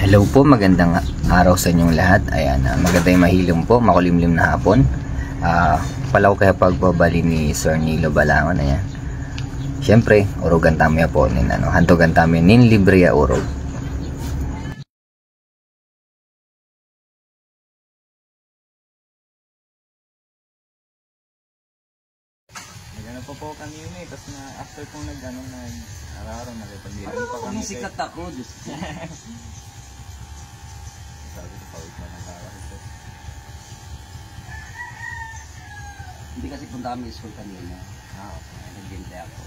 Hello po, magandang araw sa inyong lahat. Ayan, magandang mahilom po, makulimlim na hapon. Palaw kaya pagbabali ni Sir Nilo Balangon. Ayan. Siyempre, urugan tayo po nin hantugan tayo nin libre ya urog. Nagano po kami yun eh, tapos na after pong nag-araw nakipag-live pa kami. Sikat ako. Sabi ko, pawit na ng kawas ito. Hindi kasi punta kami school kanina. Okay. Nag-ginte ako.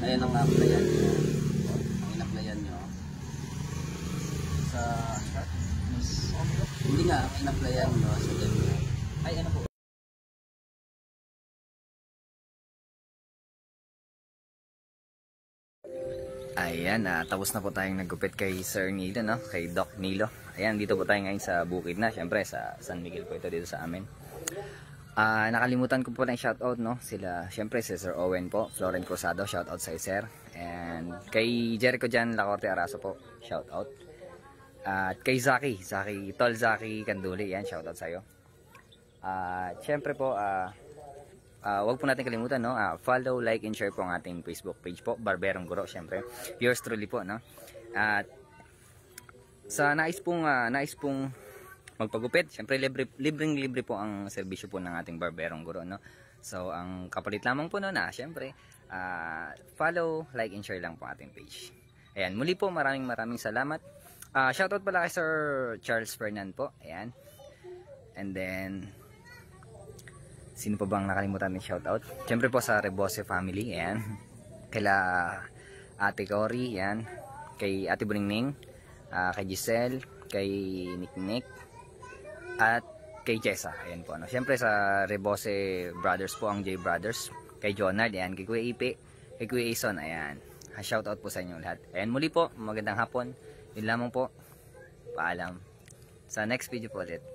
Ayan ang applyan nyo. Ang in-applyan nyo. Sa Hindi nga, ang in-applyan nyo sa Gemini. ay ano po? Ayan, tapos na po tayong naggupit kay Sir Nilo, no? Kay Doc Nilo. Ayan, dito po tayo ngayon sa bukid na. Siyempre, sa San Miguel po ito dito sa amin. Nakalimutan ko po na shoutout, no? Sila, siyempre si Sir Owen po, Floren Cruzado, shoutout sa Sir. And kay Jericho Jan Lacorte Araso po, shoutout. At kay Zaki Kanduli, yan, shoutout sa iyo. Siyempre po, wag po natin kalimutan, no? Follow, like, and share po ang ating Facebook page po, Barberong Guro, siyempre. Yours truly po, no? At sa nais pong magpagupit, syempre libre po ang serbisyo po ng ating Barberong Guro, no? So ang kapalit lamang po noon syempre follow, like, and share lang po ating page. Ayan, muli po maraming salamat. Shoutout pala kay Sir Charles Fernan po. Ayan. And then sino pa bang nakalimutan ng shoutout? Syempre po sa Rebose family. Ayan. Kaila Ate Cory, ayan. Kay Ate Buningning, kay Giselle, kay Nick, at kay Jessa. Ayan po, no? Siyempre sa Rebose Brothers po, ang J Brothers, kay Jonard, ayan, kay Kuya Ipe, kay Kuya Ison, ayan. Shoutout po sa inyo lahat. Ayan, muli po, magandang hapon. Yun lamang po. Paalam. Sa next video po ulit.